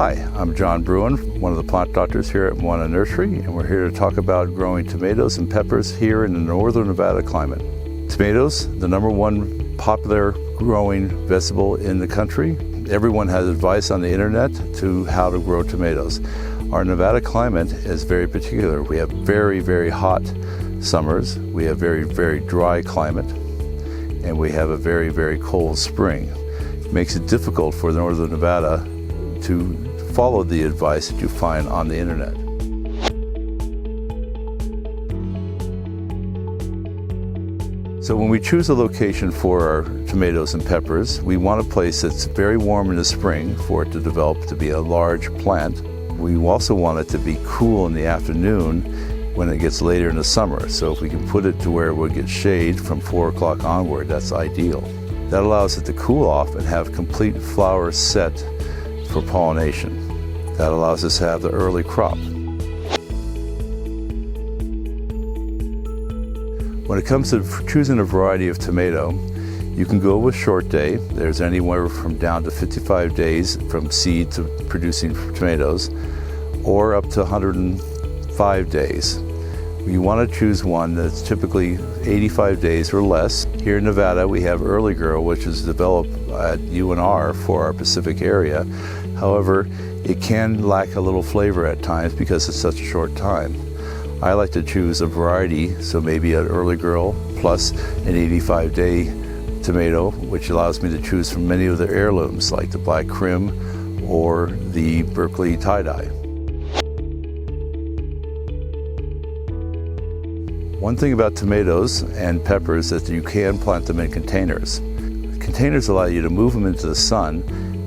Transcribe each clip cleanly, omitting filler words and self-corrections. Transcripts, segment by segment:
Hi, I'm Jon Bruyn, one of the plant doctors here at Moana Nursery, and we're here to talk about growing tomatoes and peppers here in the northern Nevada climate. Tomatoes, the #1 popular growing vegetable in the country. Everyone has advice on the internet to how to grow tomatoes. Our Nevada climate is very particular. We have very, very hot summers, we have very, very dry climate, and we have a very, very cold spring. It makes it difficult for northern Nevada to follow the advice that you find on the internet. So when we choose a location for our tomatoes and peppers, we want a place that's very warm in the spring for it to develop to be a large plant. We also want it to be cool in the afternoon when it gets later in the summer. So if we can put it to where it will get shade from 4 o'clock onward, that's ideal. That allows it to cool off and have complete flowers set for pollination. That allows us to have the early crop. When it comes to choosing a variety of tomato, you can go with short day. There's anywhere from down to 55 days from seed to producing tomatoes, or up to 105 days. You want to choose one that's typically 85 days or less. Here in Nevada, we have Early Grow, which is developed at UNR for our Pacific area. However, it can lack a little flavor at times because it's such a short time. I like to choose a variety, so maybe an Early Grow plus an 85-day tomato, which allows me to choose from many of the heirlooms like the Black Krim or the Berkeley Tie-Dye. One thing about tomatoes and peppers is that you can plant them in containers. Containers allow you to move them into the sun,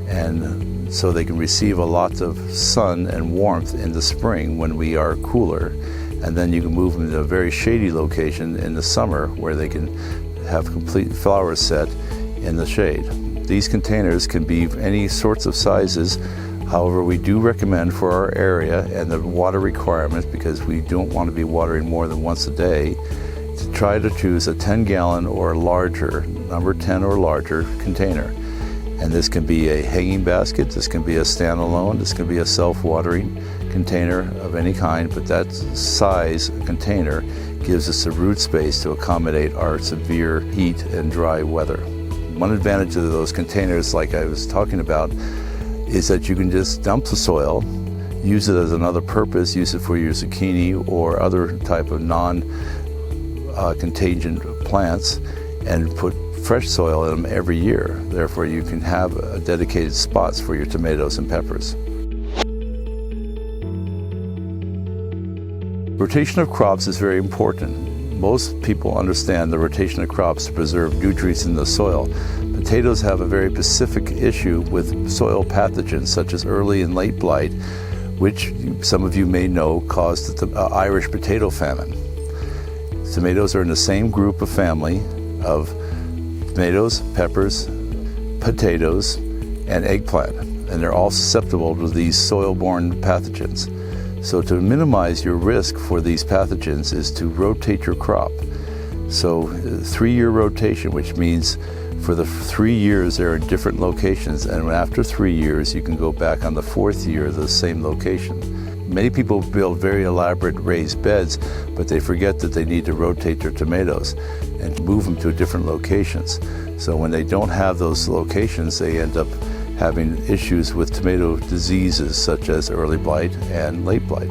and so they can receive a lot of sun and warmth in the spring when we are cooler, and then you can move them to a very shady location in the summer where they can have complete flower set in the shade. These containers can be any sorts of sizes. However, we do recommend for our area and the water requirements, because we don't want to be watering more than once a day, to try to choose a 10-gallon or larger, number 10 or larger container. And this can be a hanging basket, this can be a standalone, this can be a self-watering container of any kind, but that size container gives us the root space to accommodate our severe heat and dry weather. One advantage of those containers, like I was talking about, is that you can just dump the soil, use it as another purpose, use it for your zucchini or other type of non-contagion plants, and put fresh soil in them every year. Therefore, you can have dedicated spots for your tomatoes and peppers. Rotation of crops is very important. Most people understand the rotation of crops to preserve nutrients in the soil. Potatoes have a very specific issue with soil pathogens such as early and late blight, which some of you may know caused the Irish potato famine. Tomatoes are in the same group of family of tomatoes, peppers, potatoes, and eggplant, and they're all susceptible to these soil-borne pathogens. So to minimize your risk for these pathogens is to rotate your crop. So 3-year rotation, which means for the 3 years they're in different locations, and after 3 years you can go back on the 4th year to the same location. Many people build very elaborate raised beds, but they forget that they need to rotate their tomatoes and move them to different locations. So when they don't have those locations, they end up having issues with tomato diseases such as early blight and late blight.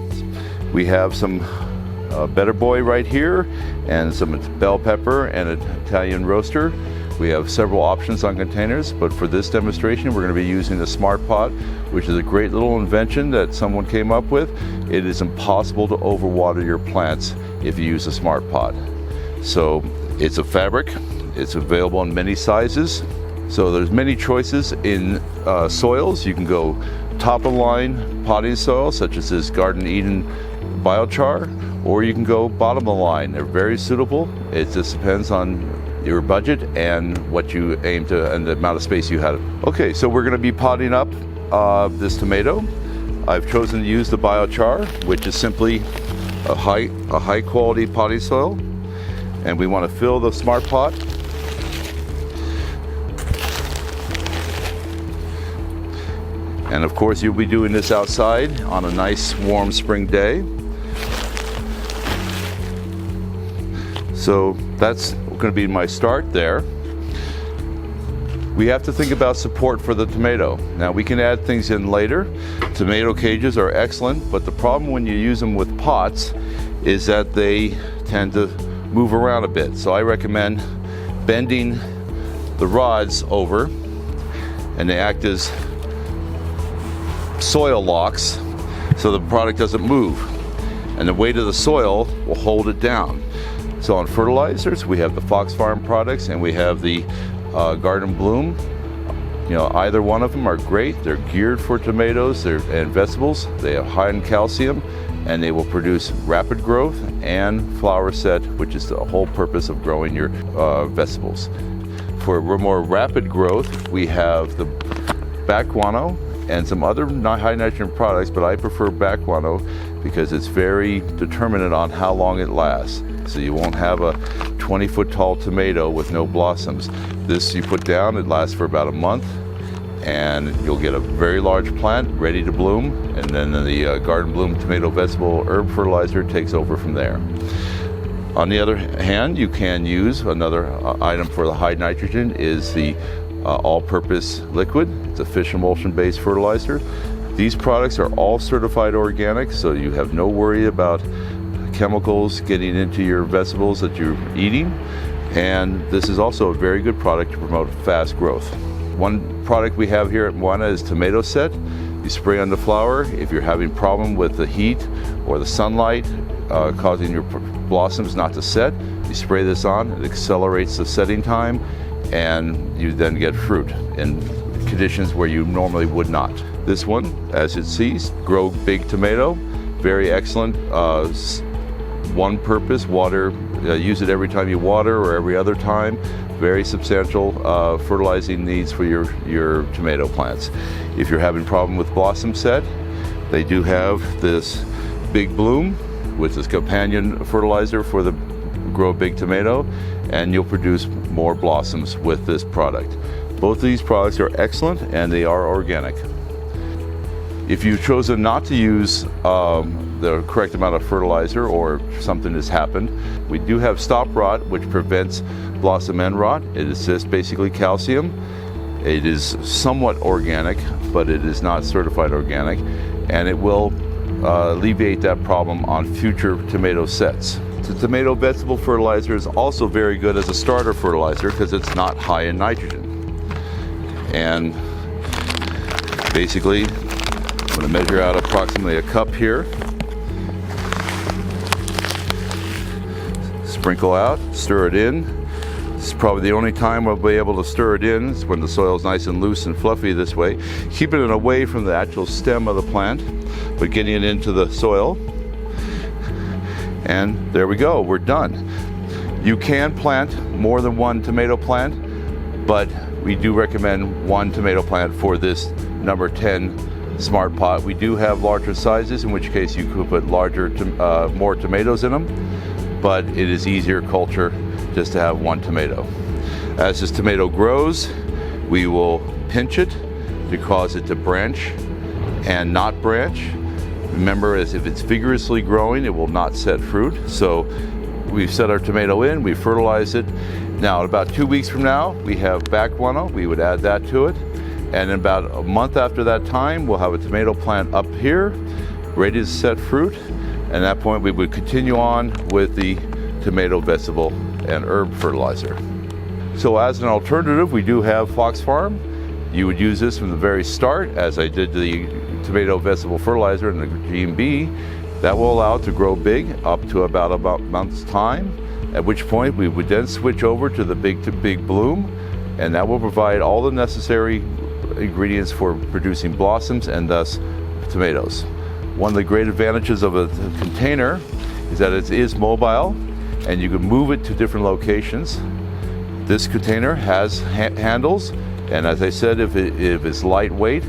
We have some Better Boy right here, and some bell pepper and an Italian roaster. We have several options on containers, but for this demonstration we're going to be using the Smart Pot, which is a great little invention that someone came up with. It is impossible to overwater your plants if you use a Smart Pot. So it's a fabric, it's available in many sizes. So there's many choices in soils. You can go top of line potting soil, such as this Garden Eden biochar, or you can go bottom of the line. They're very suitable. It just depends on your budget and what you aim to and the amount of space you have. Okay, so we're going to be potting up this tomato. I've chosen to use the biochar, which is simply a high quality potting soil, and we want to fill the Smart Pot. And of course, you'll be doing this outside on a nice warm spring day. So that's going to be my start there. We have to think about support for the tomato. Now we can add things in later. Tomato cages are excellent, but the problem when you use them with pots is that they tend to move around a bit. So I recommend bending the rods over, and they act as soil locks so the product doesn't move, and the weight of the soil will hold it down. So on fertilizers, we have the Fox Farm products and we have the Garden Bloom. You know, either one of them are great. They're geared for tomatoes and vegetables. They have high in calcium, and they will produce rapid growth and flower set, which is the whole purpose of growing your vegetables. For more rapid growth, we have the Guano and some other high nitrogen products, but I prefer Guano because it's very determinant on how long it lasts. So you won't have a 20-foot tall tomato with no blossoms. This you put down, it lasts for about a month, and you'll get a very large plant ready to bloom, and then the Garden Bloom tomato vegetable herb fertilizer takes over from there. On the other hand, you can use another item for the high nitrogen is the all-purpose liquid. It's a fish emulsion-based fertilizer. These products are all certified organic, so you have no worry about chemicals getting into your vegetables that you're eating. And this is also a very good product to promote fast growth. One product we have here at Moana is tomato set. You spray on the flower. If you're having problem with the heat or the sunlight causing your blossoms not to set, you spray this on. It accelerates the setting time, and you then get fruit in conditions where you normally would not. This one, as it sees, Grow Big Tomato, very excellent. One purpose, water, use it every time you water or every other time. Very substantial fertilizing needs for your tomato plants. If you're having problem with blossom set, they do have this Big Bloom, which is companion fertilizer for the Grow Big Tomato, and you'll produce more blossoms with this product. Both of these products are excellent, and they are organic. If you've chosen not to use the correct amount of fertilizer, or something has happened, we do have Stop Rot, which prevents blossom end rot. It is just basically calcium. It is somewhat organic, but it is not certified organic, and it will alleviate that problem on future tomato sets. The tomato vegetable fertilizer is also very good as a starter fertilizer because it's not high in nitrogen. And basically, I'm going to measure out approximately a cup here. Sprinkle out, stir it in. This is probably the only time I'll be able to stir it in is when the soil is nice and loose and fluffy this way. Keeping it away from the actual stem of the plant, but getting it into the soil. And there we go, we're done. You can plant more than one tomato plant, but we do recommend one tomato plant for this number 10 smart pot. We do have larger sizes, in which case you could put more tomatoes in them, but it is easier culture just to have one tomato. As this tomato grows, we will pinch it to cause it to branch and not branch. Remember, as if it's vigorously growing, it will not set fruit. So we've set our tomato in, we fertilize it. Now, about 2 weeks from now, we have Guano. We would add that to it. And in about a month after that time, we'll have a tomato plant up here, ready to set fruit. And at that point, we would continue on with the tomato vegetable and herb fertilizer. So as an alternative, we do have Fox Farm. You would use this from the very start, as I did the tomato vegetable fertilizer and the G&B. That will allow it to grow big up to about a month's time, at which point we would then switch over to the Big Bloom, and that will provide all the necessary ingredients for producing blossoms and thus tomatoes. One of the great advantages of a container is that it is mobile and you can move it to different locations. This container has handles, and as I said, if it's lightweight,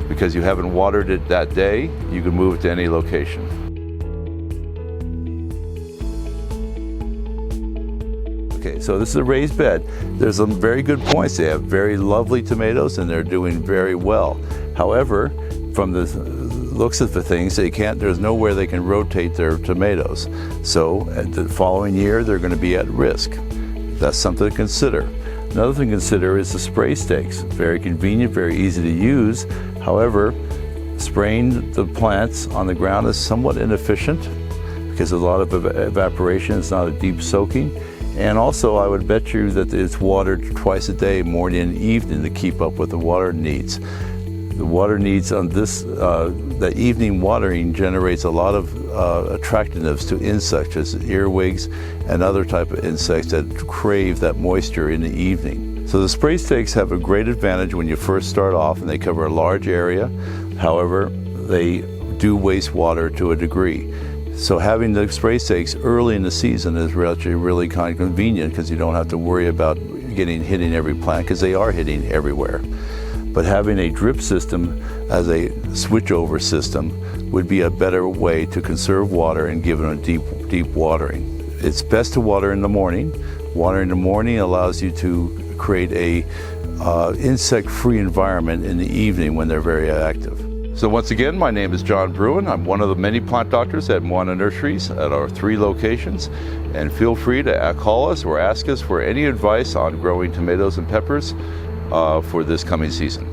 because you haven't watered it that day, you can move it to any location. Okay, so this is a raised bed. There's some very good points. They have very lovely tomatoes and they're doing very well. However, from the looks of the things, there's nowhere they can rotate their tomatoes. So the following year, they're going to be at risk. That's something to consider. Another thing to consider is the spray stakes. Very convenient, very easy to use. However, spraying the plants on the ground is somewhat inefficient because a lot of evaporation is not a deep soaking. And also, I would bet you that it's watered twice a day, morning and evening, to keep up with the water needs. The water needs on the evening watering generates a lot of attractiveness to insects, as earwigs and other type of insects that crave that moisture in the evening. So the spray stakes have a great advantage when you first start off, and they cover a large area. However, they do waste water to a degree. So having the spray stakes early in the season is really kind of convenient because you don't have to worry about hitting every plant, because they are hitting everywhere. But having a drip system as a switchover system would be a better way to conserve water and give them a deep watering. It's best to water in the morning. Watering in the morning allows you to create a insect-free environment in the evening when they're very active. So once again, my name is Jon Bruyn. I'm one of the many plant doctors at Moana Nurseries at our 3 locations. And feel free to call us or ask us for any advice on growing tomatoes and peppers for this coming season.